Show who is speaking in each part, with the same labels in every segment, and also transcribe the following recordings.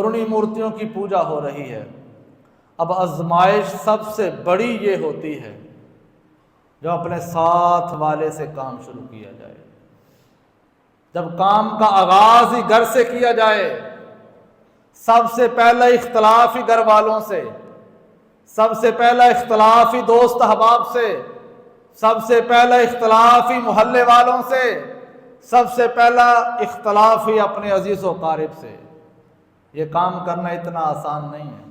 Speaker 1: انہی مورتیوں کی پوجا ہو رہی ہے۔ اب آزمائش سب سے بڑی یہ ہوتی ہے جو اپنے ساتھ والے سے کام شروع کیا جائے، جب کام کا آغاز ہی گھر سے کیا جائے، سب سے پہلا اختلاف ہی گھر والوں سے، سب سے پہلا اختلاف ہی دوست احباب سے، سب سے پہلا اختلاف ہی محلے والوں سے، سب سے پہلا اختلاف ہی اپنے عزیز و قارب سے۔ یہ کام کرنا اتنا آسان نہیں ہے۔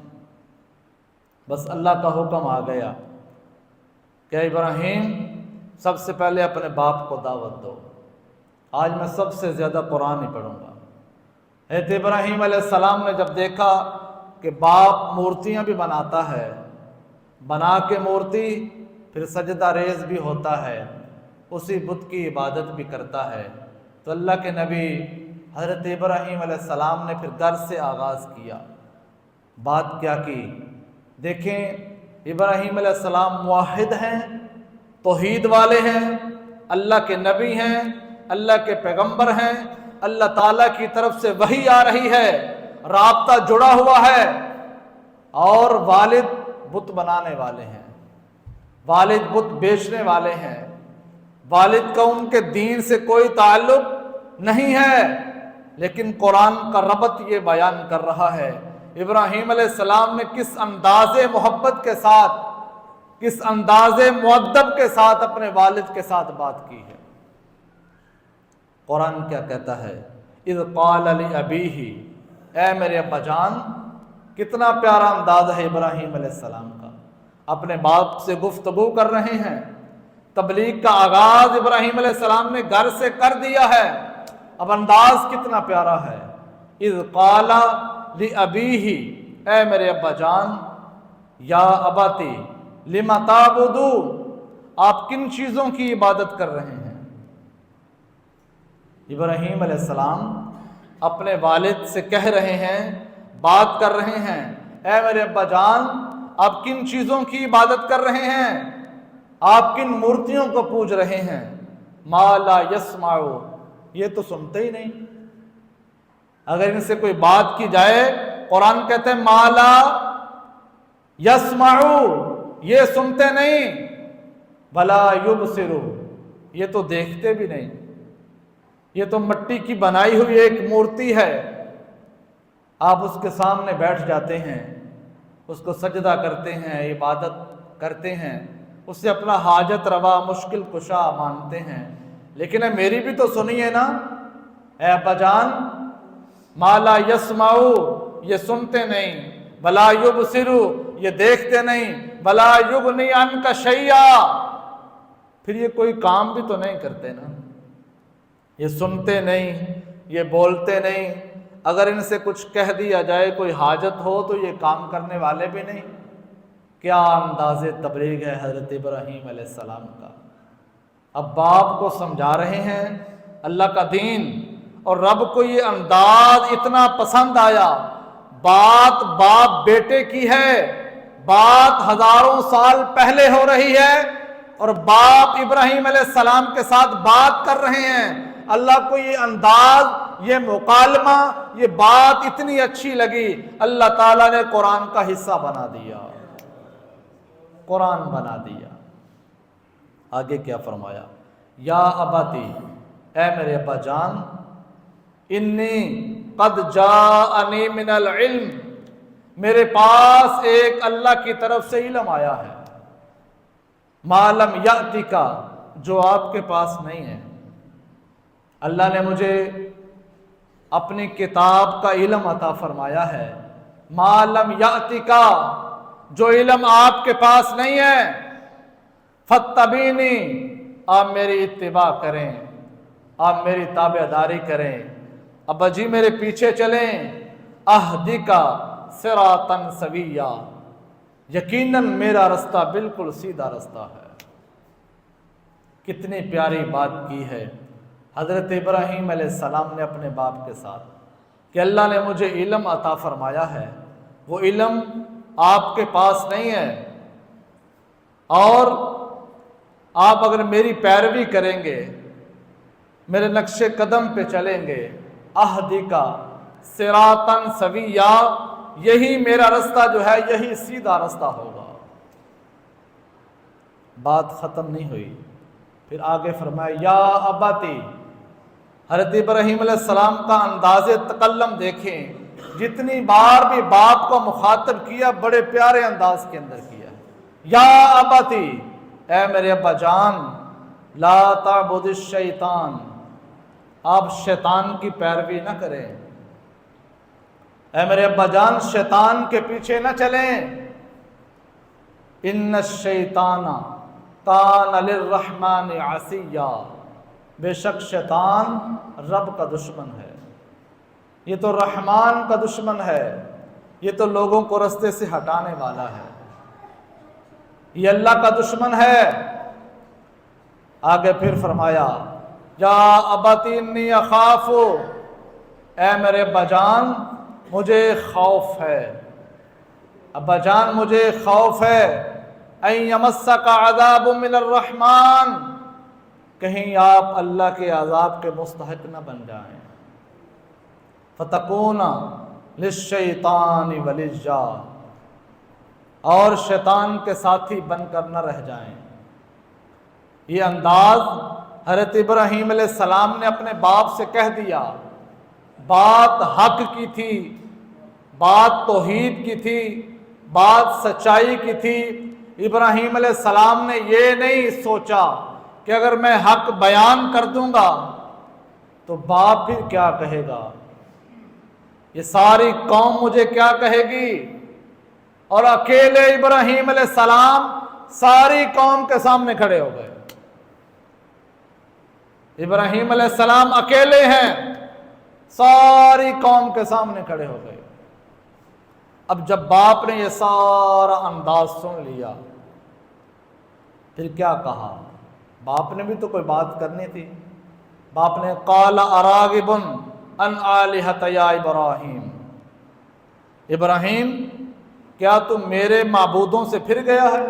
Speaker 1: بس اللہ کا حکم آ گیا کہ ابراہیم سب سے پہلے اپنے باپ کو دعوت دو۔ آج میں سب سے زیادہ قرآن ہی پڑھوں گا۔ حضرت ابراہیم علیہ السلام نے جب دیکھا کہ باپ مورتیاں بھی بناتا ہے، بنا کے مورتی پھر سجدہ ریز بھی ہوتا ہے، اسی بت کی عبادت بھی کرتا ہے، تو اللہ کے نبی حضرت ابراہیم علیہ السلام نے پھر گھر سے آغاز کیا۔ بات کیا کی؟ دیکھیں، ابراہیم علیہ السلام موحد ہیں، توحید والے ہیں، اللہ کے نبی ہیں، اللہ کے پیغمبر ہیں، اللہ تعالیٰ کی طرف سے وحی آ رہی ہے، رابطہ جڑا ہوا ہے، اور والد بت بنانے والے ہیں، والد بت بیچنے والے ہیں، والد کا ان کے دین سے کوئی تعلق نہیں ہے، لیکن قرآن کا ربط یہ بیان کر رہا ہے ابراہیم علیہ السلام نے کس انداز محبت کے ساتھ، کس انداز مؤدب کے ساتھ اپنے والد کے ساتھ بات کی ہے۔ قرآن کیا کہتا ہے؟ اذ قال لأبیہ، اے میرے ابا جان۔ کتنا پیارا انداز ہے ابراہیم علیہ السلام کا، اپنے باپ سے گفتگو کر رہے ہیں۔ تبلیغ کا آغاز ابراہیم علیہ السلام نے گھر سے کر دیا ہے، اب انداز کتنا پیارا ہے۔ اذ قال لأبیہ، اے میرے ابا جان، یا اباتی لم تعبدون، آپ کن چیزوں کی عبادت کر رہے ہیں؟ ابراہیم علیہ السلام اپنے والد سے کہہ رہے ہیں، بات کر رہے ہیں، اے میرے ابا جان، آپ کن چیزوں کی عبادت کر رہے ہیں؟ آپ کن مورتیوں کو پوج رہے ہیں؟ ما لا یسمع، یہ تو سنتے ہی نہیں۔ اگر ان سے کوئی بات کی جائے، قرآن کہتے ہیں ما لا یسمع، یہ سنتے نہیں، ولا یبصر، یہ تو دیکھتے بھی نہیں۔ یہ تو مٹی کی بنائی ہوئی ایک مورتی ہے، آپ اس کے سامنے بیٹھ جاتے ہیں، اس کو سجدہ کرتے ہیں، عبادت کرتے ہیں، اس سے اپنا حاجت روا مشکل کشا مانتے ہیں، لیکن میری بھی تو سنیے نا، اے ابا جان۔ ما لا یسمع، یہ سنتے نہیں، ولا یبصر، یہ دیکھتے نہیں، ولا یغنی عنک شیئا، پھر یہ کوئی کام بھی تو نہیں کرتے نا۔ یہ سنتے نہیں، یہ بولتے نہیں، اگر ان سے کچھ کہہ دیا جائے، کوئی حاجت ہو تو یہ کام کرنے والے بھی نہیں۔ کیا انداز تبلیغ ہے حضرت ابراہیم علیہ السلام کا۔ اب باپ کو سمجھا رہے ہیں اللہ کا دین، اور رب کو یہ انداز اتنا پسند آیا۔ بات باپ بیٹے کی ہے، بات ہزاروں سال پہلے ہو رہی ہے، اور باپ ابراہیم علیہ السلام کے ساتھ بات کر رہے ہیں۔ اللہ کو یہ انداز، یہ مکالمہ، یہ بات اتنی اچھی لگی، اللہ تعالیٰ نے قرآن کا حصہ بنا دیا، قرآن بنا دیا۔ آگے کیا فرمایا؟ یا اباتی، اے میرے ابا جان، انی قد جاءنی من العلم، میرے پاس ایک اللہ کی طرف سے علم آیا ہے، ما لم یأتک، جو آپ کے پاس نہیں ہے۔ اللہ نے مجھے اپنی کتاب کا علم عطا فرمایا ہے، ما لم یأتک، جو علم آپ کے پاس نہیں ہے۔ فاتبعنی، آپ میری اتباع کریں، آپ میری تابعداری کریں، ابا جی میرے پیچھے چلیں۔ اہدک صراطا سویا، یقیناً میرا رستہ بالکل سیدھا رستہ ہے۔ کتنی پیاری بات کی ہے حضرت ابراہیم علیہ السلام نے اپنے باپ کے ساتھ، کہ اللہ نے مجھے علم عطا فرمایا ہے، وہ علم آپ کے پاس نہیں ہے، اور آپ اگر میری پیروی کریں گے، میرے نقش قدم پہ چلیں گے، اہدی کا، صراطن سویا، یہی میرا رستہ جو ہے یہی سیدھا رستہ ہوگا۔ بات ختم نہیں ہوئی، پھر آگے فرمایا یا اباتی۔ حضرت ابراہیم علیہ السلام کا انداز تکلم دیکھیں، جتنی بار بھی باپ کو مخاطب کیا بڑے پیارے انداز کے اندر کیا۔ یا اباتی، اے میرے ابا جان، لا تعبد الشیطان، آپ شیطان کی پیروی نہ کریں، اے میرے ابا جان شیطان کے پیچھے نہ چلیں۔ ان الشیطان کان للرحمن عصیا، بے شک شیطان رب کا دشمن ہے، یہ تو رحمان کا دشمن ہے، یہ تو لوگوں کو رستے سے ہٹانے والا ہے، یہ اللہ کا دشمن ہے۔ آگے پھر فرمایا یا ابتی انی اخاف، اے میرے ابا جان مجھے خوف ہے، ابا جان مجھے خوف ہے، ان یمسک عذاب من الرحمن، کہیں آپ اللہ کے عذاب کے مستحق نہ بن جائیں، فتکون للشیطان ولیا، اور شیطان کے ساتھی بن کر نہ رہ جائیں۔ یہ انداز حضرت ابراہیم علیہ السلام نے اپنے باپ سے کہہ دیا، بات حق کی تھی، بات توحید کی تھی، بات سچائی کی تھی۔ ابراہیم علیہ السلام نے یہ نہیں سوچا کہ اگر میں حق بیان کر دوں گا تو باپ پھر کیا کہے گا، یہ ساری قوم مجھے کیا کہے گی، اور اکیلے ابراہیم علیہ السلام ساری قوم کے سامنے کھڑے ہو گئے۔ ابراہیم علیہ السلام اکیلے ہیں، ساری قوم کے سامنے کھڑے ہو گئے۔ اب جب باپ نے یہ سارا انداز سن لیا پھر کیا کہا، باپ نے بھی تو کوئی بات کرنی تھی۔ باپ نے قال اراغب عن آلہۃ یا ابراہیم، ابراہیم کیا تم میرے معبودوں سے پھر گیا ہے،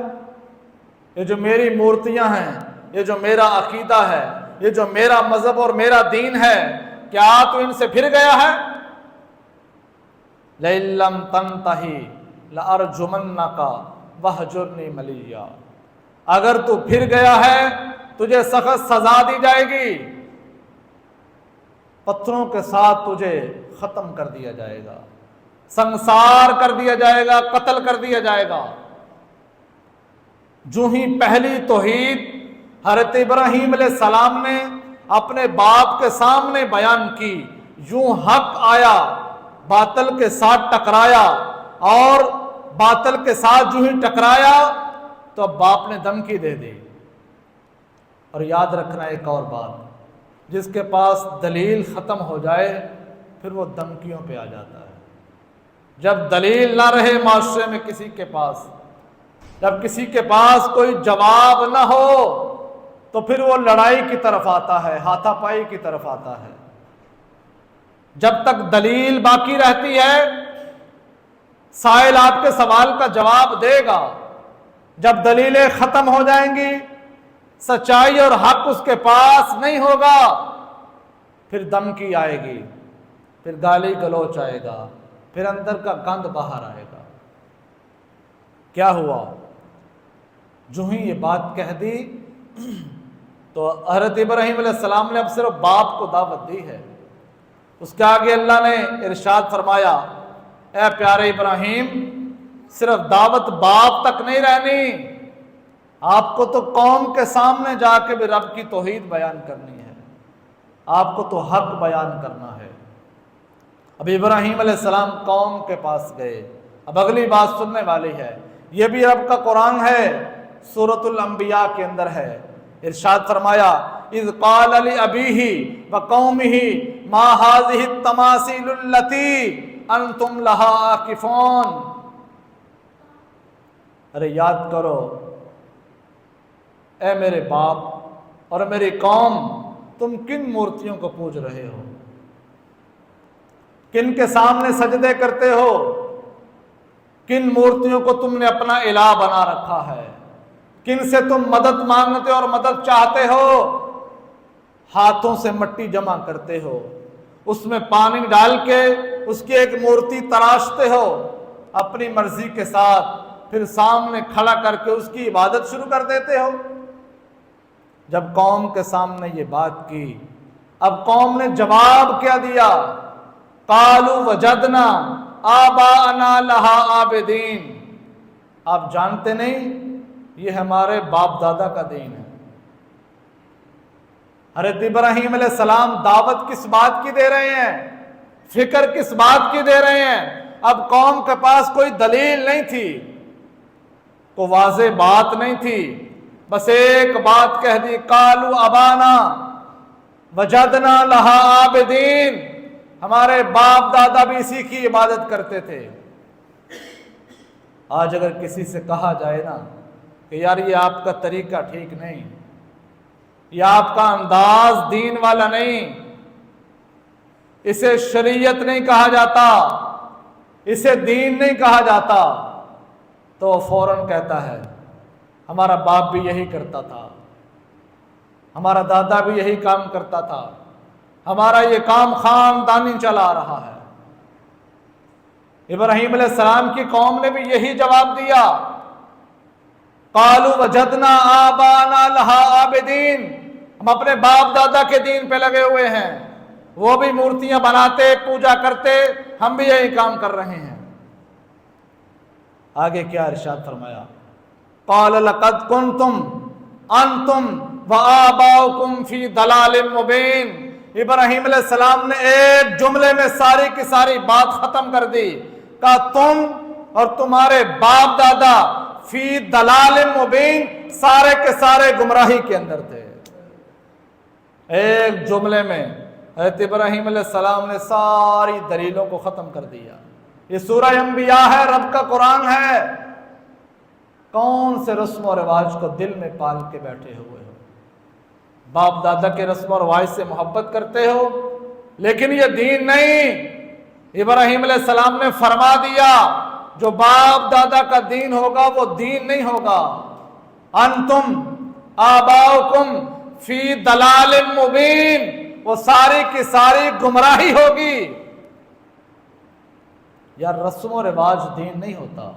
Speaker 1: یہ جو میری مورتیاں ہیں، یہ جو میرا عقیدہ ہے، یہ جو میرا مذہب اور میرا دین ہے، کیا تو ان سے پھر گیا ہے؟ لئن لم تنتہی لارجمنک وہجرنی ملیا، اگر تو پھر گیا ہے تجھے سخت سزا دی جائے گی، پتھروں کے ساتھ تجھے ختم کر دیا جائے گا، سنسار کر دیا جائے گا، قتل کر دیا جائے گا۔ جو ہی پہلی توحید حضرت ابراہیم علیہ السلام نے اپنے باپ کے سامنے بیان کی، یوں حق آیا، باطل کے ساتھ ٹکرایا، اور باطل کے ساتھ جو ہی ٹکرایا تو اب باپ نے دھمکی دے دی۔ اور یاد رکھنا ایک اور بات، جس کے پاس دلیل ختم ہو جائے پھر وہ دھمکیوں پہ آ جاتا ہے۔ جب دلیل نہ رہے معاشرے میں کسی کے پاس، جب کسی کے پاس کوئی جواب نہ ہو تو پھر وہ لڑائی کی طرف آتا ہے، ہاتھا پائی کی طرف آتا ہے۔ جب تک دلیل باقی رہتی ہے سائل آپ کے سوال کا جواب دے گا، جب دلیلیں ختم ہو جائیں گی، سچائی اور حق اس کے پاس نہیں ہوگا، پھر دھمکی آئے گی، پھر گالی گلوچ آئے گا، پھر اندر کا گند باہر آئے گا۔ کیا ہوا؟ جو ہی یہ بات کہہ دی تو حضرت ابراہیم علیہ السلام نے اب صرف باپ کو دعوت دی ہے۔ اس کے آگے اللہ نے ارشاد فرمایا، اے پیارے ابراہیم، صرف دعوت باپ تک نہیں رہنی، آپ کو تو قوم کے سامنے جا کے بھی رب کی توحید بیان کرنی ہے، آپ کو تو حق بیان کرنا ہے۔ اب ابراہیم علیہ السلام قوم کے پاس گئے، اب اگلی بات سننے والی ہے، یہ بھی رب کا قرآن ہے، سورۃ الانبیاء کے اندر ہے۔ ارشاد فرمایا، اذ قال لأبیہ وقومہ ما هذه التماثیل التي انتم لها عاکفون، ارے یاد کرو اے میرے باپ اور میری قوم، تم کن مورتیوں کو پوج رہے ہو، کن کے سامنے سجدے کرتے ہو، کن مورتیوں کو تم نے اپنا الہ بنا رکھا ہے، کن سے تم مدد مانگتے اور مدد چاہتے ہو، ہاتھوں سے مٹی جمع کرتے ہو، اس میں پانی ڈال کے اس کی ایک مورتی تراشتے ہو اپنی مرضی کے ساتھ، پھر سامنے کھڑا کر کے اس کی عبادت شروع کر دیتے ہو۔ جب قوم کے سامنے یہ بات کی، اب قوم نے جواب کیا دیا؟ قالوا وجدنا آباءنا لہا عابدین۔ آپ جانتے نہیں یہ ہمارے باپ دادا کا دین ہے۔ حضرت ابراہیم علیہ السلام دعوت کس بات کی دے رہے ہیں؟ فکر کس بات کی دے رہے ہیں؟ اب قوم کے پاس کوئی دلیل نہیں تھی، کوئی واضح بات نہیں تھی، بس ایک بات کہہ دی، قالوا ابانا وجدنا لہا عابدین، ہمارے باپ دادا بھی اسی کی عبادت کرتے تھے۔ آج اگر کسی سے کہا جائے نا کہ یار یہ آپ کا طریقہ ٹھیک نہیں، یہ آپ کا انداز دین والا نہیں، اسے شریعت نہیں کہا جاتا، اسے دین نہیں کہا جاتا، تو فوراً کہتا ہے ہمارا باپ بھی یہی کرتا تھا، ہمارا دادا بھی یہی کام کرتا تھا، ہمارا یہ کام خاندانی چلا آ رہا ہے۔ ابراہیم علیہ السلام کی قوم نے بھی یہی جواب دیا، قالوا وجدنا آباءنا لہا عابدین، ہم اپنے باپ دادا کے دین پہ لگے ہوئے ہیں، وہ بھی مورتیاں بناتے پوجا کرتے، ہم بھی یہی کام کر رہے ہیں۔ آگے کیا ارشاد فرمایا؟ قال لقد کنتم انتم وآباؤکم فی ضلال مبین۔ ابراہیم علیہ السلام نے ایک جملے میں ساری کی ساری بات ختم کر دی، کہا تم اور تمہارے باپ دادا فی ضلال مبین، سارے کے سارے گمراہی کے اندر تھے۔ ایک جملے میں حضرت ابراہیم علیہ السلام نے ساری دلیلوں کو ختم کر دیا۔ یہ سورہ انبیاء ہے، رب کا قرآن ہے۔ کون سے رسم و رواج کو دل میں پال کے بیٹھے ہوئے ہو؟ باپ دادا کے رسم و رواج سے محبت کرتے ہو، لیکن یہ دین نہیں۔ ابراہیم علیہ السلام نے فرما دیا جو باپ دادا کا دین ہوگا وہ دین نہیں ہوگا۔ انتم آباؤکم فی ضلال مبین، وہ ساری کی ساری گمراہی ہوگی۔ یار رسم و رواج دین نہیں ہوتا،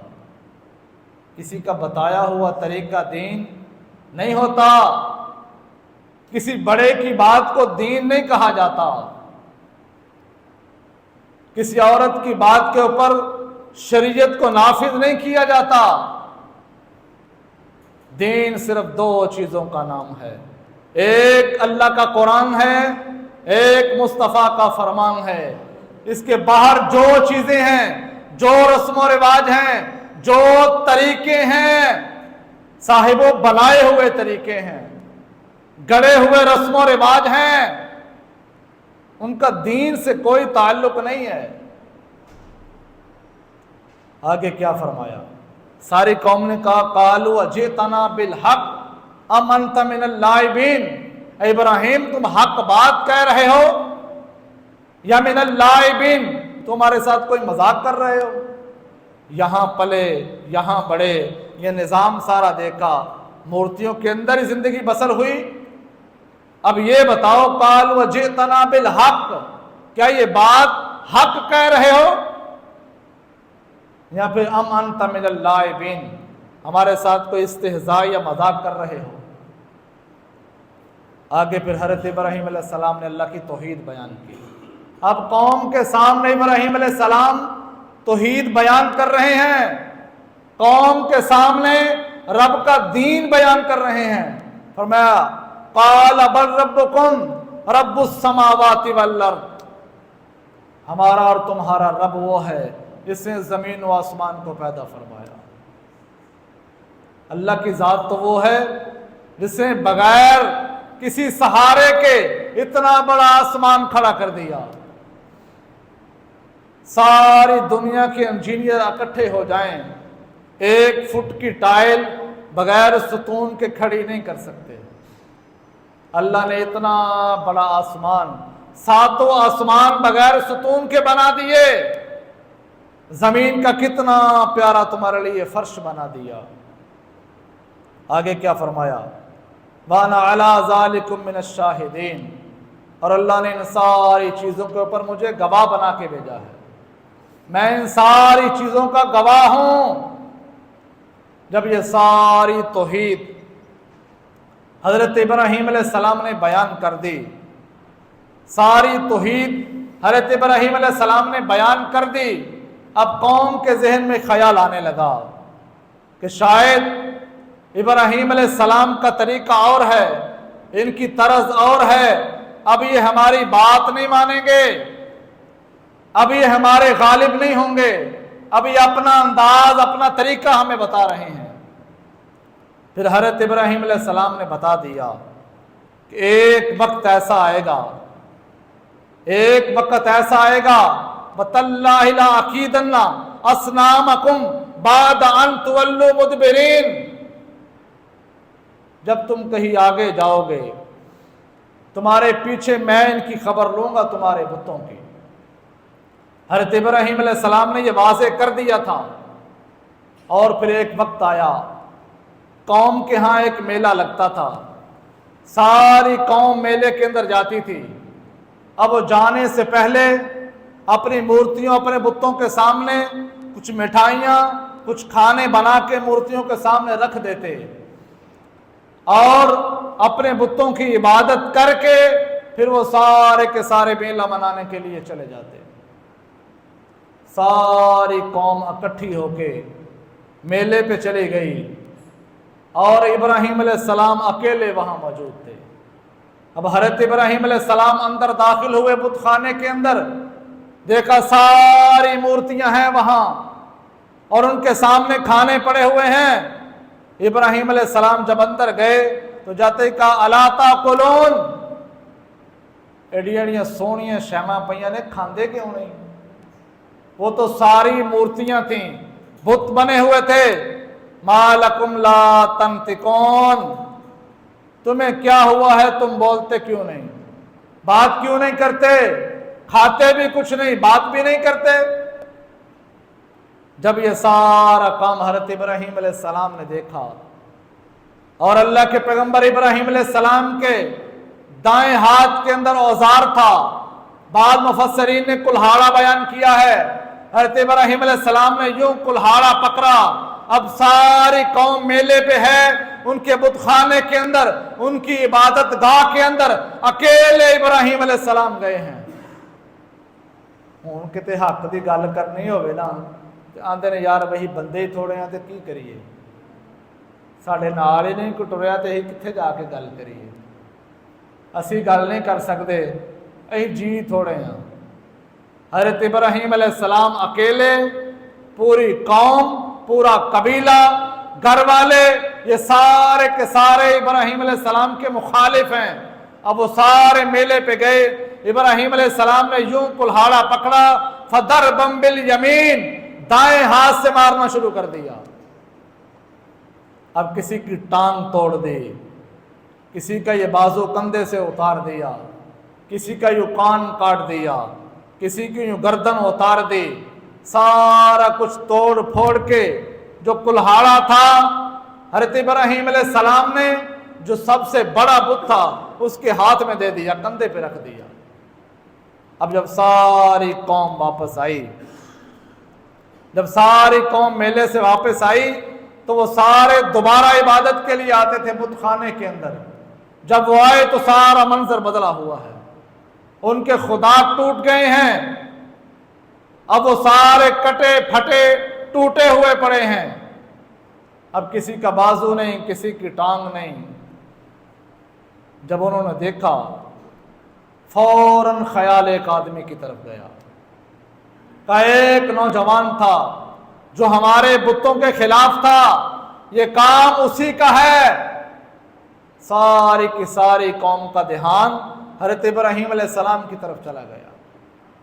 Speaker 1: کسی کا بتایا ہوا طریقہ دین نہیں ہوتا، کسی بڑے کی بات کو دین نہیں کہا جاتا، کسی عورت کی بات کے اوپر شریعت کو نافذ نہیں کیا جاتا۔ دین صرف دو چیزوں کا نام ہے، ایک اللہ کا قرآن ہے، ایک مصطفیٰ کا فرمان ہے۔ اس کے باہر جو چیزیں ہیں، جو رسم و رواج ہیں، جو طریقے ہیں، صاحبوں بنائے ہوئے طریقے ہیں، گڑے ہوئے رسم و رواج ہیں، ان کا دین سے کوئی تعلق نہیں ہے۔ آگے کیا فرمایا؟ ساری قوم نے کہا قالوا اجئتنا بالحق ام انت من اللاعبین۔ اے ابراہیم تم حق بات کہہ رہے ہو یا من اللاعبین، تمہارے ساتھ کوئی مذاق کر رہے ہو؟ یہاں پلے یہاں بڑے، یہ نظام سارا دیکھا، مورتیوں کے اندر ہی زندگی بسر ہوئی۔ اب یہ بتاؤ قالوا اجئتنا بالحق، کیا یہ بات حق کہہ رہے ہو یا پھر ام انت من اللاعبین، ہمارے ساتھ کوئی استہزاء یا مذاق کر رہے ہو؟ آگے پھر حضرت ابراہیم علیہ السلام نے اللہ کی توحید بیان کی۔ اب قوم کے سامنے ابراہیم علیہ السلام توحید بیان کر رہے ہیں، قوم کے سامنے رب کا دین بیان کر رہے ہیں۔ فرمایا قال بل ربکم رب السماوات والارض، ہمارا اور تمہارا رب وہ ہے جس نے زمین و آسمان کو پیدا فرمایا۔ اللہ کی ذات تو وہ ہے جس نے بغیر کسی سہارے کے اتنا بڑا آسمان کھڑا کر دیا۔ ساری دنیا کے انجینئر اکٹھے ہو جائیں، 1 فٹ کی ٹائل بغیر ستون کے کھڑی نہیں کر سکتے۔ اللہ نے اتنا بڑا آسمان، 7 آسمان بغیر ستون کے بنا دیے، زمین کا کتنا پیارا تمہارے لیے فرش بنا دیا۔ آگے کیا فرمایا؟ وَأَنَا عَلَىٰ ذَلِكُم مِّنَ الشَّاهِدِينَ، اور اللہ نے ان ساری چیزوں کے اوپر مجھے گواہ بنا کے بھیجا ہے، میں ان ساری چیزوں کا گواہ ہوں۔ جب یہ ساری توحید حضرت ابراہیم علیہ السلام نے بیان کر دی، ساری توحید حضرت ابراہیم علیہ السلام نے بیان کر دی، اب قوم کے ذہن میں خیال آنے لگا کہ شاید ابراہیم علیہ السلام کا طریقہ اور ہے، ان کی طرز اور ہے، اب یہ ہماری بات نہیں مانیں گے، اب یہ ہمارے غالب نہیں ہوں گے، اب یہ اپنا انداز اپنا طریقہ ہمیں بتا رہے ہیں۔ پھر حضرت ابراہیم علیہ السلام نے بتا دیا کہ ایک وقت ایسا آئے گا، ایک وقت ایسا آئے گا وَتَاللَّهِ لَأَكِيدَنَّ أَصْنَامَكُمْ بَعْدَ أَن تُوَلُّوا مُدْبِرِينَ، جب تم کہیں آگے جاؤ گے تمہارے پیچھے میں ان کی خبر لوں گا تمہارے بتوں کی۔ حضرت ابراہیم علیہ السلام نے یہ واضح کر دیا تھا۔ اور پھر ایک وقت آیا، قوم کے ہاں ایک میلہ لگتا تھا، ساری قوم میلے کے اندر جاتی تھی۔ اب وہ جانے سے پہلے اپنی مورتیوں اپنے بتوں کے سامنے کچھ مٹھائیاں کچھ کھانے بنا کے مورتیوں کے سامنے رکھ دیتے اور اپنے بتوں کی عبادت کر کے پھر وہ سارے کے سارے میلہ منانے کے لیے چلے جاتے۔ ساری قوم اکٹھی ہو کے میلے پہ چلی گئی اور ابراہیم علیہ السلام اکیلے وہاں موجود تھے۔ اب حضرت ابراہیم علیہ السلام اندر داخل ہوئے بت خانے کے اندر، دیکھا ساری مورتیاں ہیں وہاں اور ان کے سامنے کھانے پڑے ہوئے ہیں۔ ابراہیم علیہ السلام جب اندر گئے تو جاتے کہا الا تاکلون، ایڈیاں سونیاں شیما پئیاں نے کھاندے کیوں نہیں؟ وہ تو ساری مورتیاں تھیں، بت بنے ہوئے تھے۔ ما لکم لا تنطقون، تمہیں کیا ہوا ہے، تم بولتے کیوں نہیں، بات کیوں نہیں کرتے، کھاتے بھی کچھ نہیں بات بھی نہیں کرتے۔ جب یہ سارا کام حضرت ابراہیم علیہ السلام نے دیکھا اور اللہ کے پیغمبر ابراہیم علیہ السلام کے دائیں ہاتھ کے اندر اوزار تھا، بعض مفسرین نے کلہاڑا بیان کیا ہے، حضرت ابراہیم علیہ السلام نے یوں کلہاڑا پکڑا، اب ساری قوم میلے پہ ہے، ان کے بت خانے کے اندر ان کی عبادت گاہ کے اندر اکیلے ابراہیم علیہ السلام گئے ہیں۔ ہوں کتے حق دی گل کرنی ہوئے نا آندے نے یار وہی بندے ہی تھوڑے ہیں تے کی کریے، ساڑھے نال ہی نہیں کٹوریا تے ہی کتھے جا کے گل کریے، اسی گل نہیں کر سکتے، اہی جی تھوڑے ہیں۔ حضرت ابراہیم علیہ السلام اکیلے، پوری قوم پورا قبیلہ گھر والے یہ سارے کے سارے ابراہیم علیہ السلام کے مخالف ہیں۔ اب وہ سارے میلے پہ گئے، ابراہیم علیہ السلام نے یوں کلہاڑا پکڑا، فَضَرْبًا بِالْيَمِينِ، دائیں ہاتھ سے مارنا شروع کر دیا۔ اب کسی کی ٹانگ توڑ دی، کسی کا یہ بازو کندھے سے اتار دیا، کسی کا یوں کان کاٹ دیا، کسی کی یوں گردن اتار دی، سارا کچھ توڑ پھوڑ کے جو کلہاڑا تھا حضرت ابراہیم علیہ السلام نے جو سب سے بڑا بت تھا اس کے ہاتھ میں دے دیا، کندھے پہ رکھ دیا۔ اب جب ساری قوم واپس آئی، جب ساری قوم میلے سے واپس آئی تو وہ سارے دوبارہ عبادت کے لیے آتے تھے بت خانے کے اندر۔ جب وہ آئے تو سارا منظر بدلا ہوا ہے، ان کے خدا ٹوٹ گئے ہیں، اب وہ سارے کٹے پھٹے ٹوٹے ہوئے پڑے ہیں، اب کسی کا بازو نہیں، کسی کی ٹانگ نہیں۔ جب انہوں نے دیکھا فوراً خیال ایک آدمی کی طرف گیا، کا ایک نوجوان تھا جو ہمارے بتوں کے خلاف تھا، یہ کام اسی کا ہے۔ ساری کی ساری قوم کا دھیان حضرت ابراہیم علیہ السلام کی طرف چلا گیا۔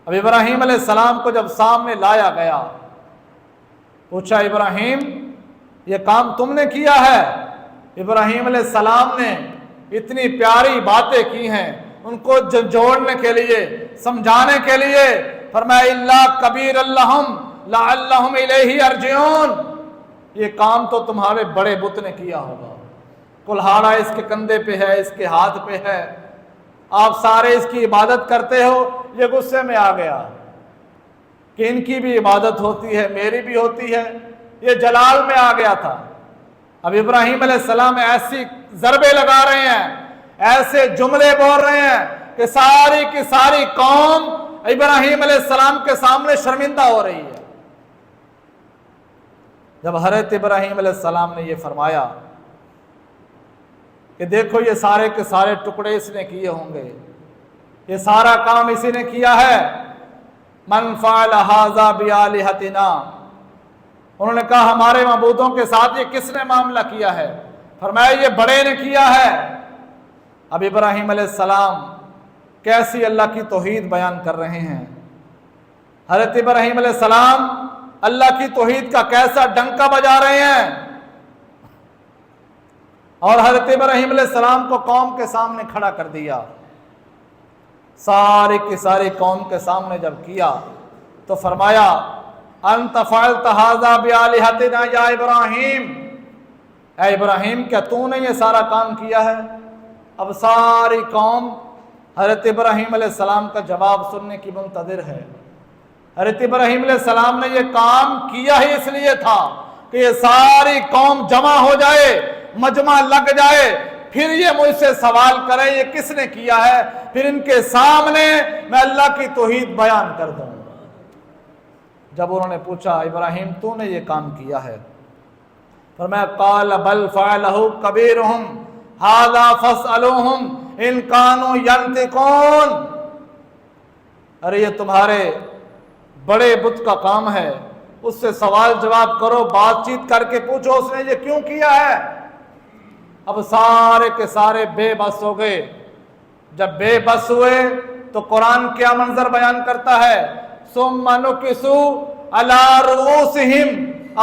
Speaker 1: اب ابراہیم علیہ السلام کو جب سامنے لایا گیا، پوچھا ابراہیم یہ کام تم نے کیا ہے؟ ابراہیم علیہ السلام نے اتنی پیاری باتیں کی ہیں ان کو جوڑنے کے لیے، سمجھانے کے لیے، فرمایا اللہ کبیر اللہم لعلہم الیہ ارجعون، یہ کام تو تمہارے بڑے بت نے کیا ہوگا، کلہاڑا اس کے کندھے پہ ہے، اس کے ہاتھ پہ ہے، آپ سارے اس کی عبادت کرتے ہو. یہ غصے میں آ گیا کہ ان کی بھی عبادت ہوتی ہے، میری بھی ہوتی ہے. یہ جلال میں آ گیا تھا. اب ابراہیم علیہ السلام ایسی ضربے لگا رہے ہیں، ایسے جملے بول رہے ہیں کہ ساری کی ساری قوم ابراہیم علیہ السلام کے سامنے شرمندہ ہو رہی ہے. جب حضرت ابراہیم علیہ السلام نے یہ فرمایا کہ دیکھو یہ سارے کے سارے ٹکڑے اس نے کیے ہوں گے، یہ سارا کام اسی نے کیا ہے. من فعل ھذا بآلہتنا، انہوں نے کہا ہمارے معبودوں کے ساتھ یہ کس نے معاملہ کیا ہے؟ فرمایا یہ بڑے نے کیا ہے. اب ابراہیم علیہ السلام کیسی اللہ کی توحید بیان کر رہے ہیں. حضرت ابراہیم علیہ السلام اللہ کی توحید کا کیسا ڈنکا بجا رہے ہیں. اور حضرت ابراہیم علیہ السلام کو قوم کے سامنے کھڑا کر دیا. سارے کی ساری قوم کے سامنے جب کیا تو فرمایا انت فعلت ھذا بآلہتنا یا ابراہیم، اے ابراہیم کیا تو نے یہ سارا کام کیا ہے؟ اب ساری قوم حضرت ابراہیم علیہ السلام کا جواب سننے کی منتظر ہے. حضرت ابراہیم علیہ السلام نے یہ کام کیا ہی اس لیے تھا کہ یہ ساری قوم جمع ہو جائے، مجمع لگ جائے، پھر یہ مجھ سے سوال کرے یہ کس نے کیا ہے، پھر ان کے سامنے میں اللہ کی توحید بیان کر دوں. جب انہوں نے پوچھا ابراہیم تو نے یہ کام کیا ہے؟ فرمایا قال بل فعلہ کبیرہم ھذا فاسألوہم ان کانوا ینطقون. ارے یہ تمہارے بڑے بت کا کام ہے، اس سے سوال جواب کرو، بات چیت کر کے پوچھو اس نے یہ کیوں کیا ہے. اب سارے کے سارے بے بس ہو گئے. جب بے بس ہوئے تو قرآن کیا منظر بیان کرتا ہے؟ ثم نکسوا علی رؤوسہم،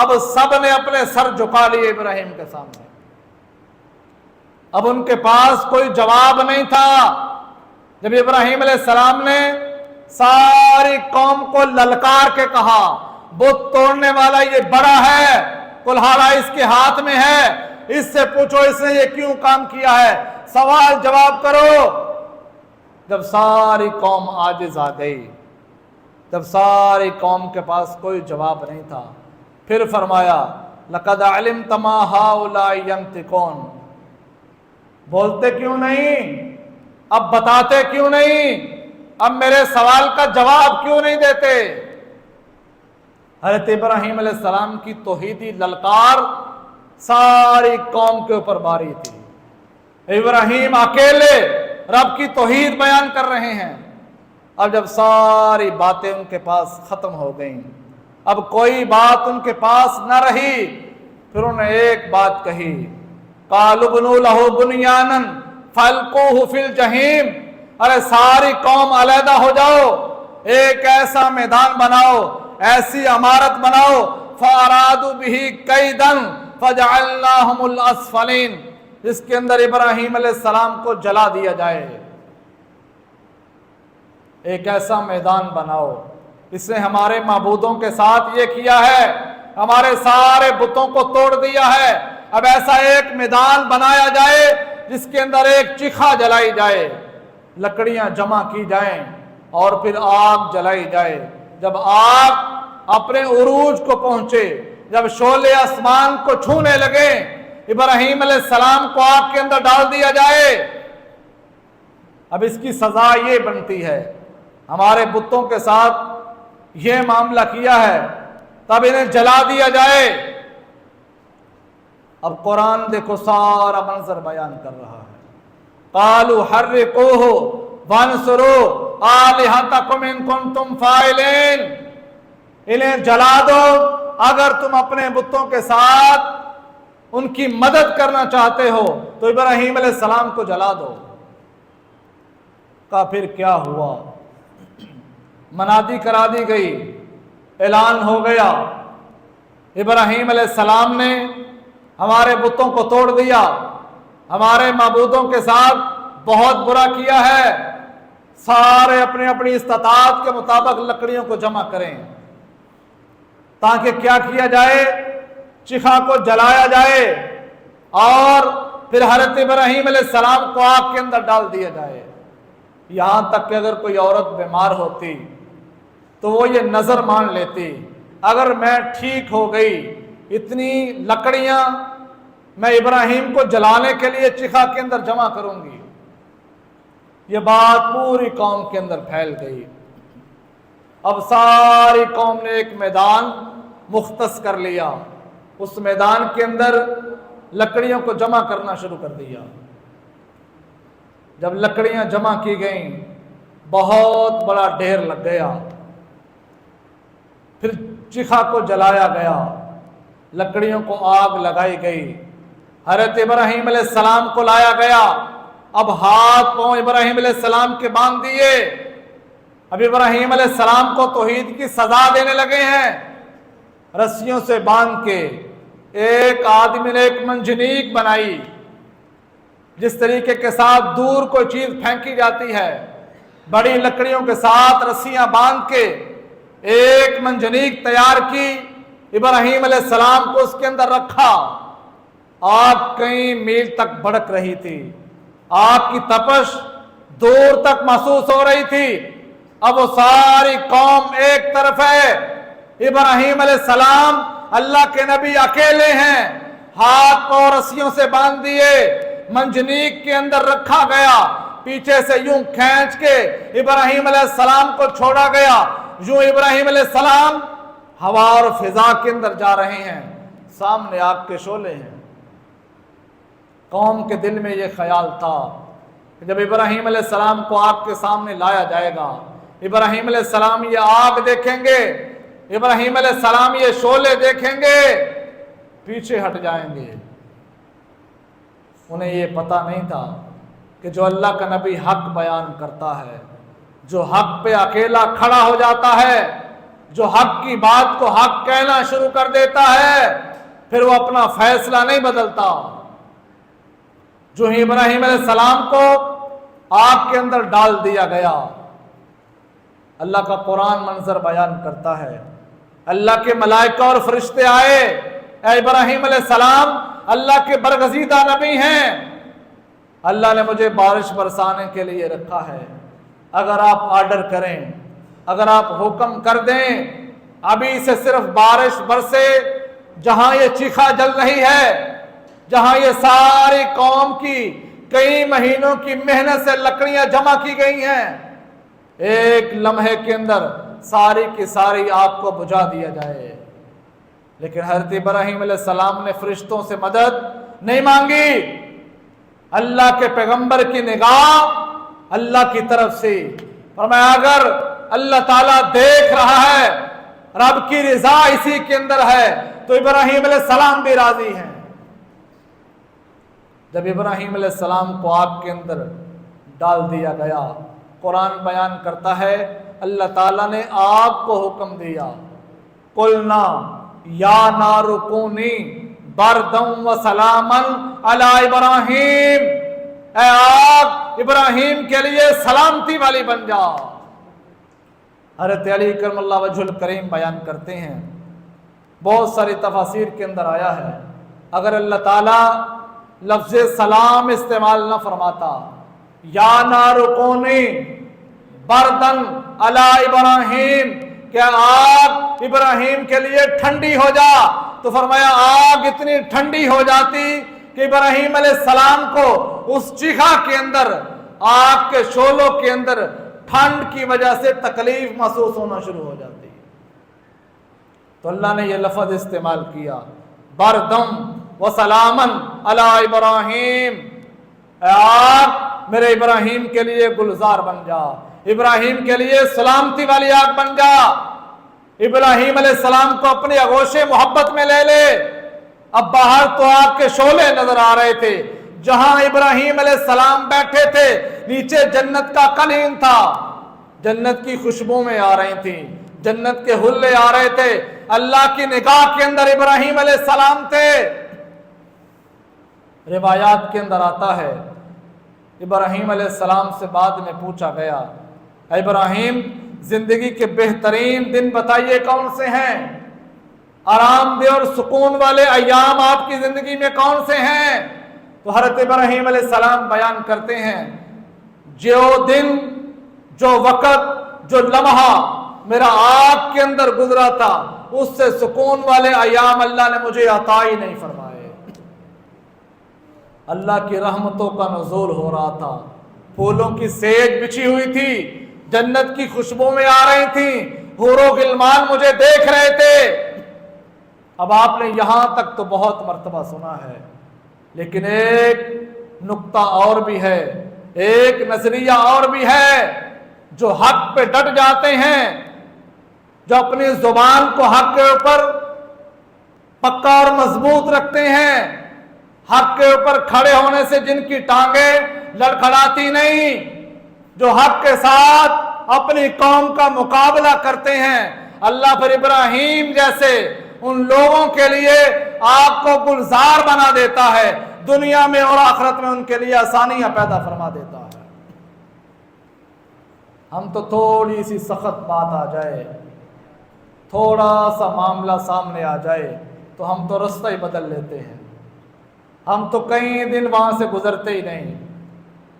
Speaker 1: اب سب نے اپنے سر جھکا لیے ابراہیم کے سامنے. اب ان کے پاس کوئی جواب نہیں تھا. جب ابراہیم علیہ السلام نے ساری قوم کو للکار کے کہا بت توڑنے والا یہ بڑا ہے، کلہاڑا اس کے ہاتھ میں ہے، اس سے پوچھو اس نے یہ کیوں کام کیا ہے، سوال جواب کرو. جب ساری قوم عاجز آ گئی، جب ساری قوم کے پاس کوئی جواب نہیں تھا، پھر فرمایا لقد علمت ما هؤلاء ينطقون. بولتے کیوں نہیں؟ اب بتاتے کیوں نہیں؟ اب میرے سوال کا جواب کیوں نہیں دیتے؟ حضرت ابراہیم علیہ السلام کی توحیدی للکار ساری قوم کے اوپر باری تھی. ابراہیم اکیلے رب کی توحید بیان کر رہے ہیں. اب جب ساری باتیں ان کے پاس ختم ہو گئیں، اب کوئی بات ان کے پاس نہ رہی، پھر انہوں نے ایک بات کہی قالوا بنوا له بنیانا فالقوه فی الجحیم. ارے ساری قوم علیحدہ ہو جاؤ، ایک ایسا میدان بناؤ، ایسی عمارت بناؤ فارادوا به کیدا فجعلناهم الاسفلین، جس کے اندر ابراہیم علیہ السلام کو جلا دیا جائے. ایک ایسا میدان بناؤ. اس نے ہمارے معبودوں کے ساتھ یہ کیا ہے، ہمارے سارے بتوں کو توڑ دیا ہے. اب ایسا ایک میدان بنایا جائے جس کے اندر ایک چیخا جلائی جائے، لکڑیاں جمع کی جائیں اور پھر آگ جلائی جائے. جب آگ اپنے عروج کو پہنچے، جب شعلے آسمان کو چھونے لگے، ابراہیم علیہ السلام کو آگ کے اندر ڈال دیا جائے. اب اس کی سزا یہ بنتی ہے، ہمارے بتوں کے ساتھ یہ معاملہ کیا ہے، تب انہیں جلا دیا جائے. اب قرآن دیکھو سارا منظر بیان کر رہا ہے. قالوا حرقوه وانصروا آلہتکم ان کنتم فاعلین. انہیں جلا دو اگر تم اپنے بتوں کے ساتھ ان کی مدد کرنا چاہتے ہو تو ابراہیم علیہ السلام کو جلا دو. کا پھر کیا ہوا؟ منادی کرا دی گئی، اعلان ہو گیا ابراہیم علیہ السلام نے ہمارے بتوں کو توڑ دیا، ہمارے معبودوں کے ساتھ بہت برا کیا ہے. سارے اپنی اپنی استطاعت کے مطابق لکڑیوں کو جمع کریں تاکہ کیا جائے، چیخا کو جلایا جائے اور پھر حضرت ابراہیم علیہ السلام کو آگ کے اندر ڈال دیا جائے. یہاں تک کہ اگر کوئی عورت بیمار ہوتی تو وہ یہ نظر مان لیتی اگر میں ٹھیک ہو گئی اتنی لکڑیاں میں ابراہیم کو جلانے کے لیے چیخا کے اندر جمع کروں گی۔ یہ بات پوری قوم کے اندر پھیل گئی۔ اب ساری قوم نے ایک میدان مختص کر لیا، اس میدان کے اندر لکڑیوں کو جمع کرنا شروع کر دیا۔ جب لکڑیاں جمع کی گئیں بہت بڑا ڈھیر لگ گیا، پھر چیخا کو جلایا گیا، لکڑیوں کو آگ لگائی گئی، حضرت ابراہیم علیہ السلام کو لایا گیا۔ اب ہاتھ پاؤں ابراہیم علیہ السلام کے باندھ دیے، اب ابراہیم علیہ السلام کو توحید کی سزا دینے لگے ہیں، رسیوں سے باندھ کے۔ ایک آدمی نے ایک منجنیق بنائی، جس طریقے کے ساتھ دور کوئی چیز پھینکی جاتی ہے، بڑی لکڑیوں کے ساتھ رسیاں باندھ کے ایک منجنیق تیار کی، ابراہیم علیہ السلام کو اس کے اندر رکھا۔ آگ کئی میل تک بھڑک رہی تھی، آگ کی تپش دور تک محسوس ہو رہی تھی۔ اب وہ ساری قوم ایک طرف ہے، ابراہیم علیہ السلام اللہ کے نبی اکیلے ہیں، ہاتھ پاؤں رسیوں سے باندھ دیے، منجنیق کے اندر رکھا گیا، پیچھے سے یوں کھینچ کے ابراہیم علیہ السلام کو چھوڑا گیا۔ یوں ابراہیم علیہ السلام ہوا اور فضا کے اندر جا رہے ہیں، سامنے آگ کے شعلے ہیں۔ قوم کے دل میں یہ خیال تھا کہ جب ابراہیم علیہ السلام کو آگ کے سامنے لایا جائے گا، ابراہیم علیہ السلام یہ آگ دیکھیں گے، ابراہیم علیہ السلام یہ شعلے دیکھیں گے، پیچھے ہٹ جائیں گے۔ انہیں یہ پتہ نہیں تھا کہ جو اللہ کا نبی حق بیان کرتا ہے، جو حق پہ اکیلا کھڑا ہو جاتا ہے، جو حق کی بات کو حق کہنا شروع کر دیتا ہے، پھر وہ اپنا فیصلہ نہیں بدلتا۔ جو ہی ابراہیم علیہ السلام کو آگ کے اندر ڈال دیا گیا، اللہ کا قرآن منظر بیان کرتا ہے، اللہ کے ملائکہ اور فرشتے آئے، اے ابراہیم علیہ السلام اللہ کے برگزیدہ نبی ہیں، اللہ نے مجھے بارش برسانے کے لیے رکھا ہے، اگر آپ آرڈر کریں، اگر آپ حکم کر دیں، ابھی سے صرف بارش برسے، جہاں یہ چیخا جل رہی ہے، جہاں یہ ساری قوم کی کئی مہینوں کی محنت سے لکڑیاں جمع کی گئی ہیں، ایک لمحے کے اندر ساری کی ساری آگ کو بجھا دیا جائے۔ لیکن حضرت ابراہیم علیہ السلام نے فرشتوں سے مدد نہیں مانگی، اللہ کے پیغمبر کی نگاہ اللہ کی طرف سے، فرمایا اگر اللہ تعالیٰ دیکھ رہا ہے، رب کی رضا اسی کے اندر ہے، تو ابراہیم علیہ السلام بھی راضی ہیں۔ جب ابراہیم علیہ السلام کو آگ کے اندر ڈال دیا گیا، قرآن بیان کرتا ہے اللہ تعالیٰ نے آگ کو حکم دیا، قلنا یا نار کونی بردم و سلاما علی ابراہیم، اے آگ ابراہیم کے لیے سلامتی والی بن جا۔ حضرت علی کرم اللہ وجہ الکریم بیان کرتے ہیں، بہت ساری تفاسیر کے اندر آیا ہے، اگر اللہ تعالیٰ لفظ سلام استعمال نہ فرماتا، یا نار کونی بردن علی ابراہیم، کہ آگ ابراہیم کے لیے ٹھنڈی ہو جا، تو فرمایا آگ اتنی ٹھنڈی ہو جاتی کہ ابراہیم علیہ السلام کو اس چیخا کے اندر، آگ کے شعلوں کے اندر ٹھنڈ کی وجہ سے تکلیف محسوس ہونا شروع ہو جاتی۔ تو اللہ نے یہ لفظ استعمال کیا، بردم و سلامن علی ابراہیم، اے آگ میرے ابراہیم کے لیے گلزار بن جا، ابراہیم کے لیے سلامتی والی آگ بن جا، ابراہیم علیہ السلام کو اپنی آغوش محبت میں لے لے۔ اب باہر تو آگ کے شعلے نظر آ رہے تھے، جہاں ابراہیم علیہ السلام بیٹھے تھے نیچے جنت کا قلین تھا، جنت کی خوشبو میں آ رہی تھی، جنت کے حلے آ رہے تھے، اللہ کی نگاہ کے اندر ابراہیم علیہ السلام تھے۔ روایات کے اندر آتا ہے ابراہیم علیہ السلام سے بعد میں پوچھا گیا، اے ابراہیم زندگی کے بہترین دن بتائیے کون سے ہیں، آرام دہ اور سکون والے ایام آپ کی زندگی میں کون سے ہیں؟ تو حضرت ابراہیم علیہ السلام بیان کرتے ہیں، جو دن جو وقت جو لمحہ میرا آگ کے اندر گزرا تھا اس سے سکون والے ایام اللہ نے مجھے عطا ہی نہیں فرمائے۔ اللہ کی رحمتوں کا نزول ہو رہا تھا، پھولوں کی سیج بچھی ہوئی تھی، جنت کی خوشبو میں آ رہی تھی، حور و غلمان مجھے دیکھ رہے تھے۔ اب آپ نے یہاں تک تو بہت مرتبہ سنا ہے، لیکن ایک نقطہ اور بھی ہے، ایک نظریہ اور بھی ہے۔ جو حق پہ ڈٹ جاتے ہیں، جو اپنی زبان کو حق کے اوپر پکا اور مضبوط رکھتے ہیں، حق کے اوپر کھڑے ہونے سے جن کی ٹانگیں لڑکھڑاتی نہیں، جو حق کے ساتھ اپنی قوم کا مقابلہ کرتے ہیں، اللہ پھر ابراہیم جیسے ان لوگوں کے لیے آگ کو گلزار بنا دیتا ہے، دنیا میں اور آخرت میں ان کے لیے آسانیاں پیدا فرما دیتا ہے۔ ہم تو تھوڑی سی سخت بات آ جائے، تھوڑا سا معاملہ سامنے آ جائے تو ہم تو رستہ ہی بدل لیتے ہیں، ہم تو کئی دن وہاں سے گزرتے ہی نہیں،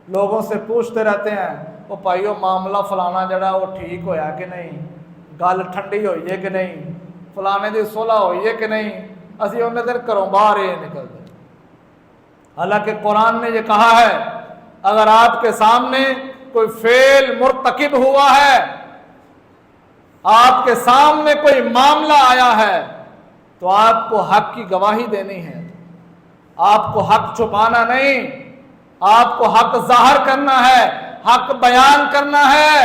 Speaker 1: لوگوں سے پوچھتے رہتے ہیں وہ بھائیو معاملہ فلانا جڑا وہ ٹھیک ہویا کہ نہیں، گل ٹھنڈی ہوئی ہے کہ نہیں، فلانے دی صلح ہوئی ہے کہ نہیں، اسی انہیں دن کروں باہر ہی نکل دیں۔ حالانکہ قرآن نے یہ کہا ہے اگر آپ کے سامنے کوئی فعل مرتکب ہوا ہے، آپ کے سامنے کوئی معاملہ آیا ہے، تو آپ کو حق کی گواہی دینی ہے، آپ کو حق چھپانا نہیں، آپ کو حق ظاہر کرنا ہے، حق بیان کرنا ہے۔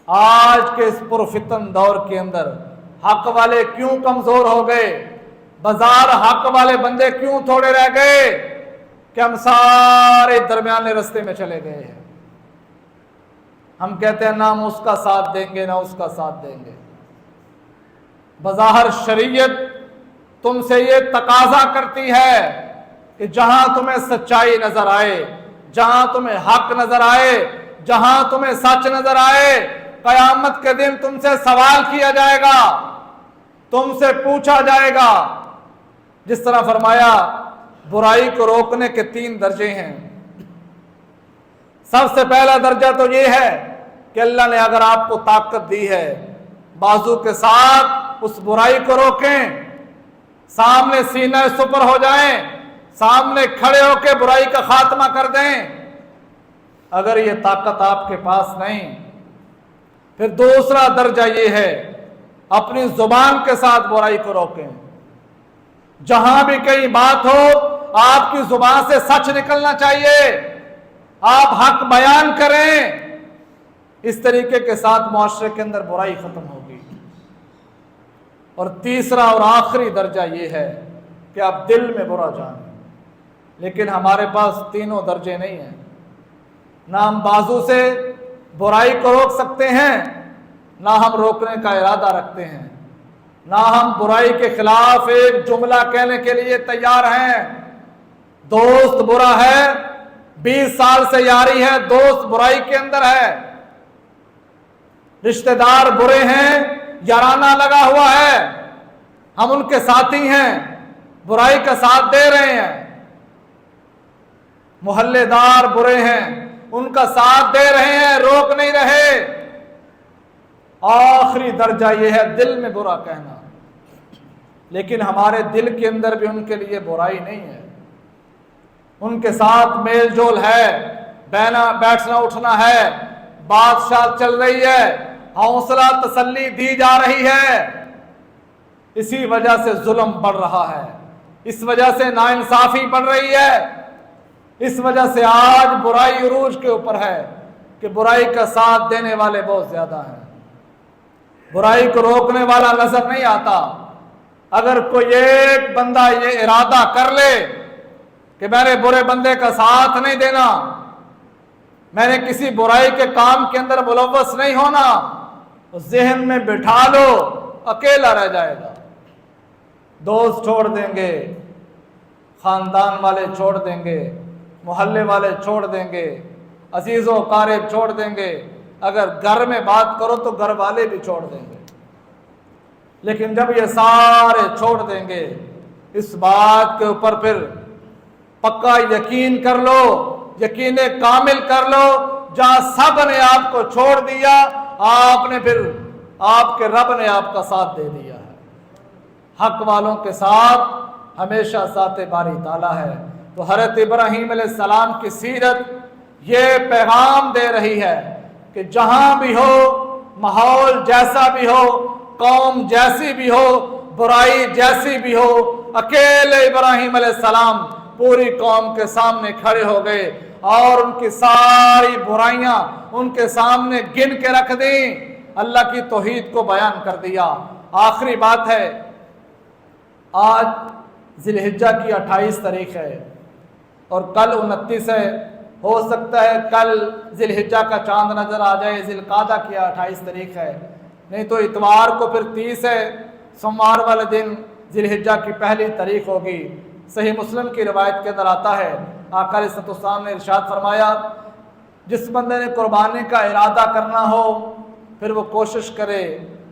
Speaker 1: آج کے اس پرفتن دور کے اندر حق والے کیوں کمزور ہو گئے، بازار حق والے بندے کیوں تھوڑے رہ گئے کہ ہم سارے درمیانے رستے میں چلے گئے ہیں۔ ہم کہتے ہیں نہ ہم اس کا ساتھ دیں گے نہ اس کا ساتھ دیں گے۔ بظاہر شریعت تم سے یہ تقاضا کرتی ہے کہ جہاں تمہیں سچائی نظر آئے، جہاں تمہیں حق نظر آئے، جہاں تمہیں سچ نظر آئے، قیامت کے دن تم سے سوال کیا جائے گا، تم سے پوچھا جائے گا۔ جس طرح فرمایا برائی کو روکنے کے 3 درجے ہیں۔ سب سے پہلا درجہ تو یہ ہے کہ اللہ نے اگر آپ کو طاقت دی ہے، بازو کے ساتھ اس برائی کو روکیں، سامنے سینہ سپر ہو جائیں، سامنے کھڑے ہو کے برائی کا خاتمہ کر دیں۔ اگر یہ طاقت آپ کے پاس نہیں، پھر دوسرا درجہ یہ ہے اپنی زبان کے ساتھ برائی کو روکیں۔ جہاں بھی کہیں بات ہو آپ کی زبان سے سچ نکلنا چاہیے، آپ حق بیان کریں، اس طریقے کے ساتھ معاشرے کے اندر برائی ختم ہوگی۔ اور تیسرا اور آخری درجہ یہ ہے کہ آپ دل میں برا جانیں، لیکن ہمارے پاس تینوں درجے نہیں ہیں۔ نہ ہم بازو سے برائی کو روک سکتے ہیں، نہ ہم روکنے کا ارادہ رکھتے ہیں، نہ ہم برائی کے خلاف ایک جملہ کہنے کے لیے تیار ہیں۔ دوست برا ہے، 20 سال سے یاری ہے، دوست برائی کے اندر ہے، رشتہ دار برے ہیں، یارانہ لگا ہوا ہے، ہم ان کے ساتھی ہیں، برائی کا ساتھ دے رہے ہیں، محلے دار برے ہیں، ان کا ساتھ دے رہے ہیں، روک نہیں رہے۔ آخری درجہ یہ ہے دل میں برا کہنا، لیکن ہمارے دل کے اندر بھی ان کے لیے برائی نہیں ہے، ان کے ساتھ میل جول ہے، بیٹھنا اٹھنا ہے، بات چل رہی ہے، حوصلہ تسلی دی جا رہی ہے۔ اسی وجہ سے ظلم بڑھ رہا ہے، اس وجہ سے ناانصافی بڑھ رہی ہے، اس وجہ سے آج برائی عروج کے اوپر ہے کہ برائی کا ساتھ دینے والے بہت زیادہ ہیں، برائی کو روکنے والا نظر نہیں آتا۔ اگر کوئی ایک بندہ یہ ارادہ کر لے کہ میں نے برے بندے کا ساتھ نہیں دینا، میں نے کسی برائی کے کام کے اندر ملوث نہیں ہونا، ذہن میں بٹھا لو، اکیلا رہ جائے گا۔ دوست چھوڑ دیں گے، خاندان والے چھوڑ دیں گے، محلے والے چھوڑ دیں گے، عزیز و اقارب چھوڑ دیں گے، اگر گھر میں بات کرو تو گھر والے بھی چھوڑ دیں گے۔ لیکن جب یہ سارے چھوڑ دیں گے، اس بات کے اوپر پھر پکا یقین کر لو، یقین کامل کر لو، جہاں سب نے آپ کو چھوڑ دیا، آپ نے پھر آپ کے رب نے آپ کا ساتھ دے دیا ہے۔ حق والوں کے ساتھ ہمیشہ ذات باری تعالیٰ ہے۔ تو حضرت ابراہیم علیہ السلام کی سیرت یہ پیغام دے رہی ہے کہ جہاں بھی ہو، ماحول جیسا بھی ہو، قوم جیسی بھی ہو، برائی جیسی بھی ہو، اکیلے ابراہیم علیہ السلام پوری قوم کے سامنے کھڑے ہو گئے اور ان کی ساری برائیاں ان کے سامنے گن کے رکھ دیں، اللہ کی توحید کو بیان کر دیا۔ آخری بات ہے، آج ذی الحجہ کی 28 تاریخ ہے اور کل 29 ہے۔ ہو سکتا ہے کل ذی الحجہ کا چاند نظر آ جائے، ذی القعدہ کی 28 تاریخ ہے، نہیں تو اتوار کو پھر 30 ہے، سوموار والے دن ذی الحجہ کی پہلی تاریخ ہوگی۔ صحیح مسلم کی روایت کے اندر آتا ہے، آقا علیہ السلام نے ارشاد فرمایا، جس بندے نے قربانی کا ارادہ کرنا ہو پھر وہ کوشش کرے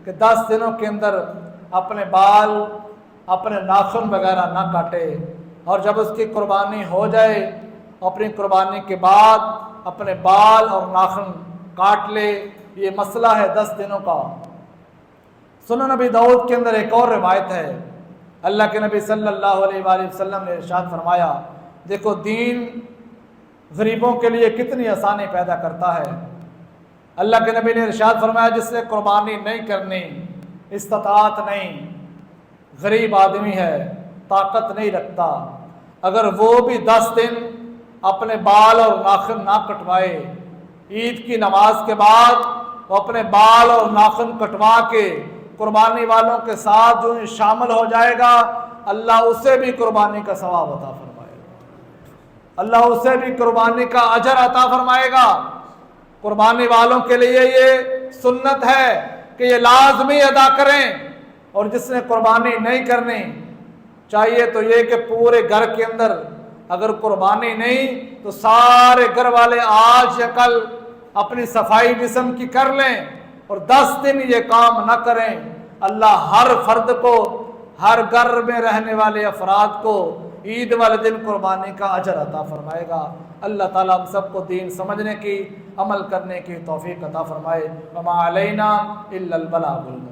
Speaker 1: کہ 10 دنوں کے اندر اپنے بال، اپنے ناخن وغیرہ نہ کاٹے، اور جب اس کی قربانی ہو جائے اپنی قربانی کے بعد اپنے بال اور ناخن کاٹ لے۔ یہ مسئلہ ہے 10 دنوں کا۔ سنن نبی داؤد کے اندر ایک اور روایت ہے، اللہ کے نبی صلی اللہ علیہ وآلہ وسلم نے ارشاد فرمایا، دیکھو دین غریبوں کے لیے کتنی آسانی پیدا کرتا ہے۔ اللہ کے نبی نے ارشاد فرمایا، جس نے قربانی نہیں کرنی، استطاعت نہیں، غریب آدمی ہے، طاقت نہیں رکھتا، اگر وہ بھی 10 دن اپنے بال اور ناخن نہ کٹوائے، عید کی نماز کے بعد وہ اپنے بال اور ناخن کٹوا کے قربانی والوں کے ساتھ جو شامل ہو جائے گا، اللہ اسے بھی قربانی کا ثواب عطا فرمائے گا، اللہ اسے بھی قربانی کا اجر عطا فرمائے گا۔ قربانی والوں کے لیے یہ سنت ہے کہ یہ لازمی ادا کریں، اور جس نے قربانی نہیں کرنی چاہیے تو یہ کہ پورے گھر کے اندر اگر قربانی نہیں تو سارے گھر والے آج یا کل اپنی صفائی جسم کی کر لیں اور 10 دن یہ کام نہ کریں۔ اللہ ہر فرد کو، ہر گھر میں رہنے والے افراد کو عید والے دن قربانی کا اجر عطا فرمائے گا۔ اللہ تعالیٰ ہم سب کو دین سمجھنے کی، عمل کرنے کی توفیق عطا فرمائے۔ وما علینا الا البلاغ۔